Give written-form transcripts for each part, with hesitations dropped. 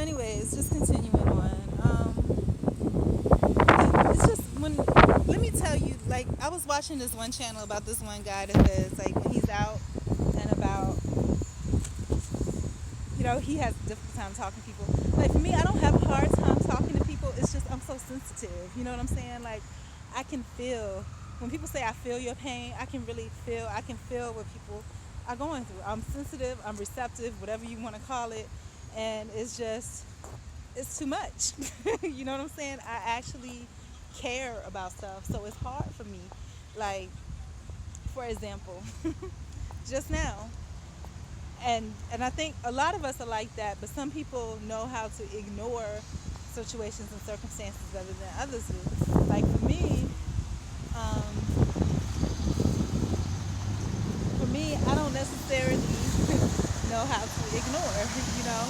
anyways, just continuing on. It's just when let me tell you, like I was watching this one channel about this one guy that says like when he's out and about, he has a difficult time talking to people. Like for me, I don't have a hard time talking to people. It's just I'm so sensitive. You know what I'm saying? Like I can feel when people say I feel your pain. I can really feel. I can feel what people are going through. I'm sensitive. I'm receptive. Whatever you want to call it. And it's just it's too much. You know what I'm saying? I actually care about stuff, so it's hard for me. Like for example, just now. And I think a lot of us are like that, but some people know how to ignore situations and circumstances better than others do. Like um, for me, I don't necessarily know how to ignore. You know,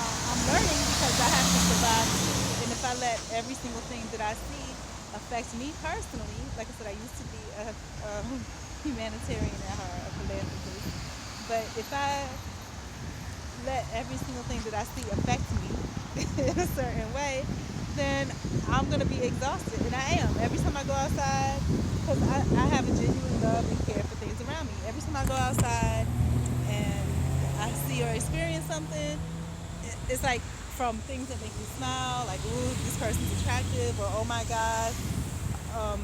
I'm learning because I have to survive too. And if I let every single thing that I see affect me personally, like I said, I used to be a humanitarian at heart, a philanthropist. But if I let every single thing that I see affect me in a certain way, then I'm going to be exhausted. And I am. Every time I go outside, because I have a genuine love and care for things around me. Every time I go outside and I see or experience something, it's like from things that make me smile, like, ooh, this person's attractive, or oh my God,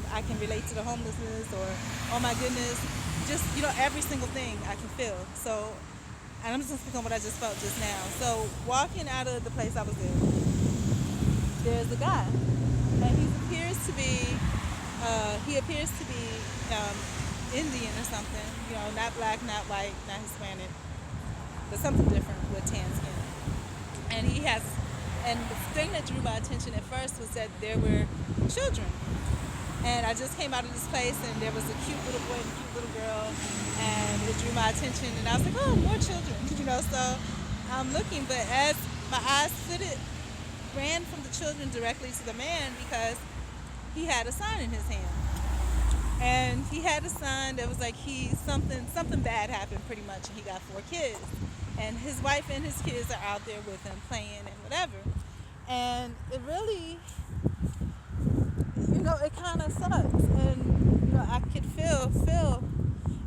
I can relate to the homelessness, or oh my goodness, just, every single thing I can feel. So, and I'm just gonna speak on what I just felt just now. So, walking out of the place I was in, there's a guy, and he appears to be Indian or something, not black, not white, not Hispanic, but something different with tan skin. And and the thing that drew my attention at first was that there were children. And I just came out of this place and there was a cute little boy and a cute little girl, and it drew my attention, and I was like, oh, more children, so I'm looking, but as my eyes fitted, ran from the children directly to the man because he had a sign in his hand. And he had a sign that was like something bad happened pretty much, and he got 4 kids. And his wife and his kids are out there with him playing and whatever. And it really, it kind of sucks. And, I could feel,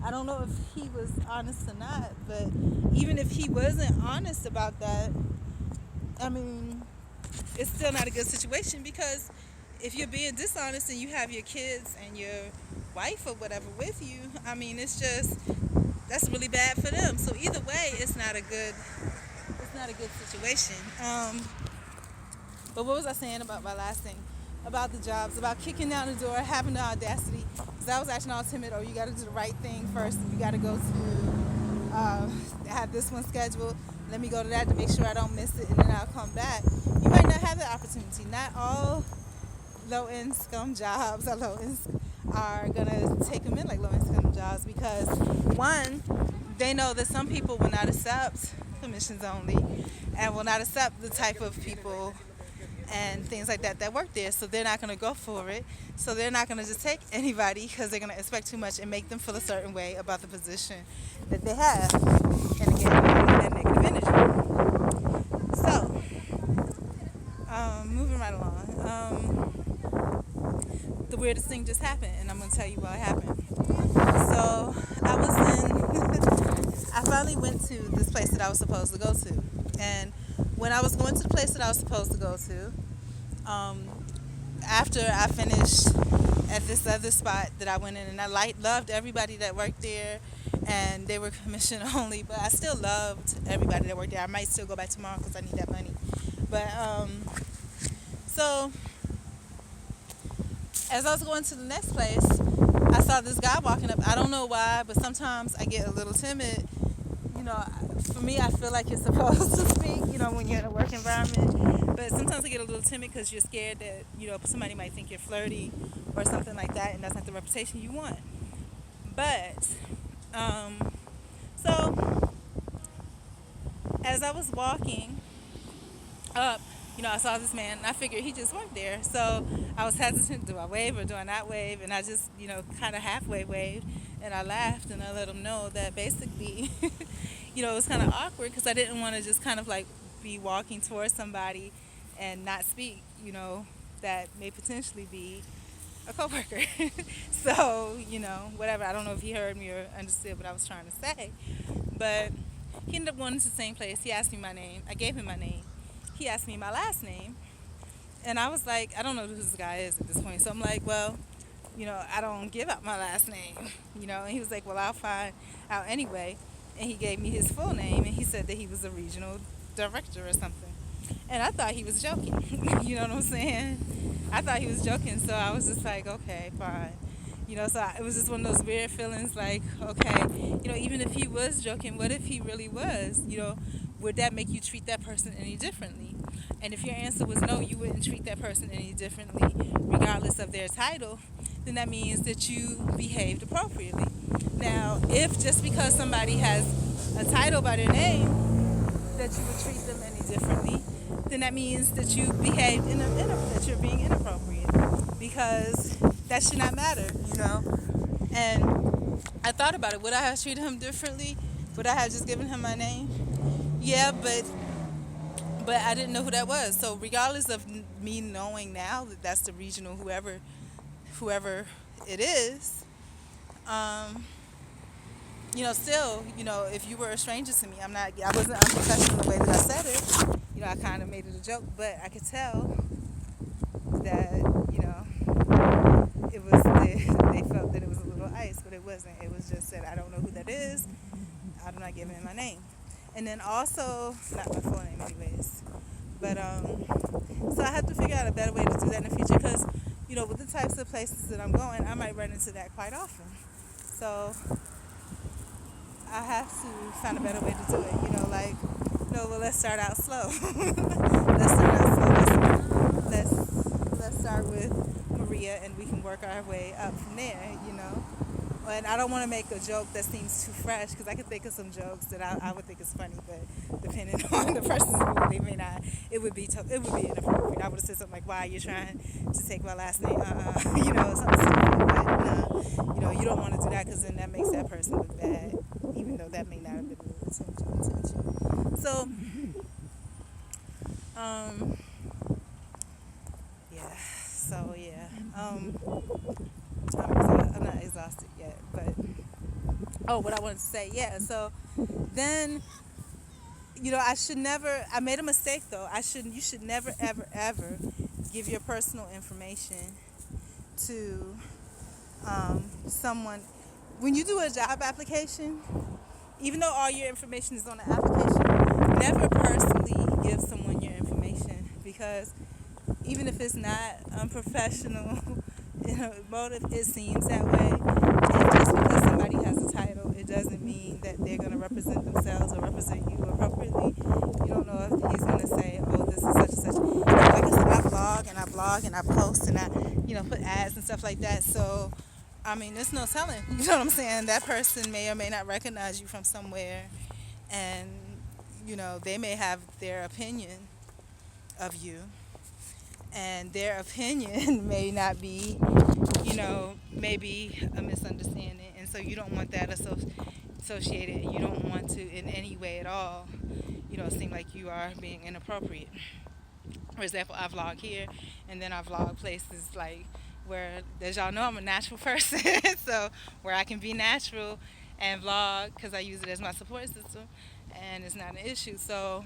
I don't know if he was honest or not, but even if he wasn't honest about that, I mean, it's still not a good situation, because if you're being dishonest and you have your kids and your wife or whatever with you, I mean, that's really bad for them. So either way, it's not a good situation. But what was I saying about my last thing? About the jobs, about kicking down the door, having the audacity. Because I was acting all timid. Oh, you got to do the right thing first. You got to go to have this one scheduled. Let me go to that to make sure I don't miss it, and then I'll come back. You might not have that opportunity. Not all low-income jobs are gonna take them in like low-income jobs, because one, they know that some people will not accept commissions only, and will not accept the type of people and things like that work there, so they're not going to go for it. So they're not going to just take anybody, because they're going to expect too much and make them feel a certain way about the position that they have, and again, that negative energy. So moving right along, the weirdest thing just happened, and I'm going to tell you what happened. So I finally went to this place that I was supposed to go to, and when I was going to the place that I was supposed to go to, after I finished at this other spot that I went in, and I loved everybody that worked there, and they were commission only, but I still loved everybody that worked there. I might still go back tomorrow because I need that money. But so as I was going to the next place, I saw this guy walking up. I don't know why, but sometimes I get a little timid. For me, I feel like you're supposed to speak, when you're in a work environment. But sometimes I get a little timid because you're scared that, somebody might think you're flirty or something like that, and that's not the reputation you want. But, so, as I was walking up, I saw this man, and I figured he just worked there. So I was hesitant, do I wave or do I not wave? And I just, kind of halfway waved, and I laughed, and I let him know that basically, it was kind of awkward because I didn't want to just kind of like be walking towards somebody and not speak, that may potentially be a coworker. So, whatever. I don't know if he heard me or understood what I was trying to say, but he ended up going to the same place. He asked me my name. I gave him my name. He asked me my last name, and I was like, I don't know who this guy is at this point. So I'm like, well, I don't give out my last name, And he was like, well, I'll find out anyway. And he gave me his full name, and he said that he was a regional director or something. And I thought he was joking. You know what I'm saying? I thought he was joking, so I was just like, okay, fine. It was just one of those weird feelings like, okay, even if he was joking, what if he really was? Would that make you treat that person any differently? And if your answer was no, you wouldn't treat that person any differently, regardless of their title, then that means that you behaved appropriately. Now, if just because somebody has a title by their name, that you would treat them any differently, then that means that you behaved that you're being inappropriate, because that should not matter. And I thought about it. Would I have treated him differently? Would I have just given him my name? Yeah, but I didn't know who that was. So regardless of me knowing now that that's the regional whoever it is, still, if you were a stranger to me, I wasn't unprofessional in the way that I said it. I kind of made it a joke, but I could tell that, it was, they felt that it was a little ice, but it wasn't. It was just that I don't know who that is. I'm not giving him my name. And then also, not my full name anyways, but, so I have to figure out a better way to do that in the future, because, with the types of places that I'm going, I might run into that quite often. So I have to find a better way to do it, well, let's start out slow. Let's start out slow. Let's start with Maria, and we can work our way up from there, And I don't want to make a joke that seems too fresh, because I could think of some jokes that I would think is funny, but depending on the person's mood, they may not. It would be inappropriate. I would have said something like, "Why are you trying to take my last name?" Something stupid. But you don't want to do that, because then that makes that person look bad, even though that may not have been the intention. So, yeah. So yeah. I'm not exhausted yet, but what I wanted to say, yeah. So then, I made a mistake though. You should never, ever, ever give your personal information to someone. When you do a job application, even though all your information is on the application, never personally give someone your information, because even if it's not unprofessional motive, it seems that way. And just because somebody has a title, it doesn't mean that they're going to represent themselves or represent you appropriately. You don't know if he's going to say, oh, this is such and such. Like I said, I blog and I post and I, put ads and stuff like that. So, there's no telling. You know what I'm saying? That person may or may not recognize you from somewhere, and, they may have their opinion of you. And their opinion may not be, maybe a misunderstanding. And so you don't want that associated. You don't want to, in any way at all, seem like you are being inappropriate. For example, I vlog here, and then I vlog places like where, as y'all know, I'm a natural person. So where I can be natural and vlog, because I use it as my support system, and it's not an issue. So,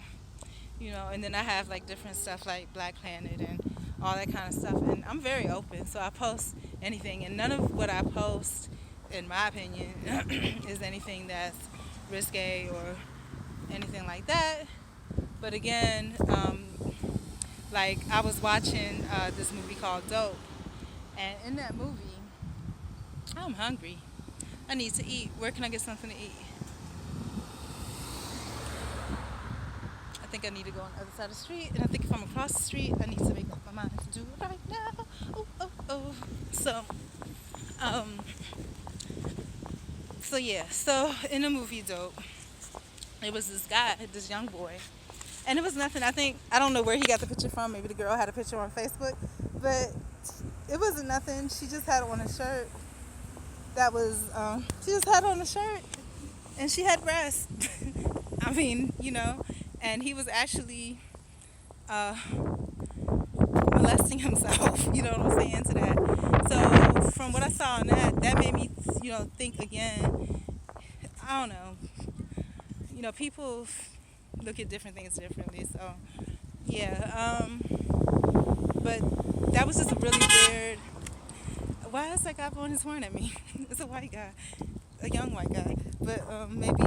and then I have like different stuff like Black Planet and all that kind of stuff, and I'm very open, so I post anything, and none of what I post, in my opinion, is anything that's risque or anything like that. But again, like I was watching this movie called Dope, and in that movie, I'm hungry. I need to eat. Where can I get something to eat? I think I need to go on the other side of the street, and I think if I'm across the street, I need to make up my mind to do it right now. Oh. So yeah, so in the movie Dope, it was this guy, this young boy, and it was nothing. I don't know where he got the picture from. Maybe the girl had a picture on Facebook, but it wasn't nothing. She just had on a shirt that was, she just had on a shirt, and she had breasts. and he was actually uh, molesting himself. You know what I'm saying to that. So from what I saw on that, that made me, think again. I don't know. People look at different things differently. So yeah. But that was just a really weird. Why is that guy blowing his horn at me? It's a white guy, a young white guy. But maybe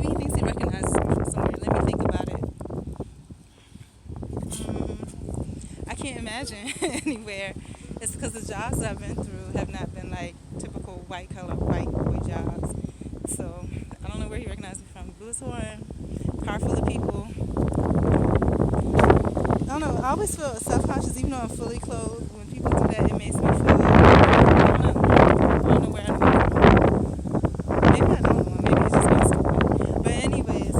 he thinks he recognizes me from somewhere. Let me think about it. I can't imagine anywhere. It's because the jobs I've been through have not been like typical white collar white boy jobs. So I don't know where he recognized me from. Blew his horn, car full of people. I don't know. I always feel self-conscious, even though I'm fully clothed. When people do that, it makes me feel. I don't know where I'm. Maybe I don't know. Maybe it's just my story. But anyways,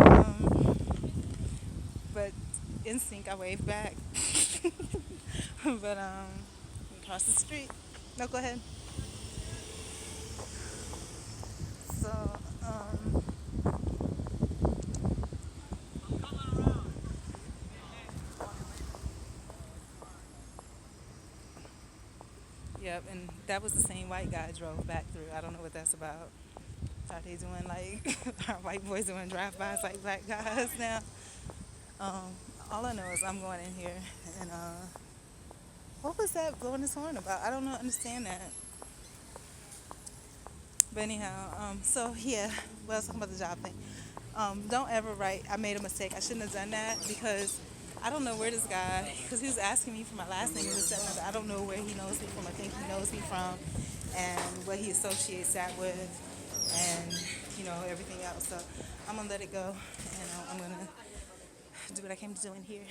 but instinct, I waved back. But across the street. No, go ahead. So yep, and that was the same white guy I drove back through. I don't know what that's about. Are they doing like are white boys doing drive-bys like black guys now? Um, all I know is I'm going in here, and what was that blowing his horn about? I don't know, understand that. But anyhow, so yeah, well, I was talking about the job thing. Don't ever write, I made a mistake. I shouldn't have done that because I don't know where this guy, because he was asking me for my last name and this, that, and the other. I don't know where he knows me from. I think he knows me from and what he associates that with and, everything else. So I'm going to let it go and I'm going to do what I came to do in here.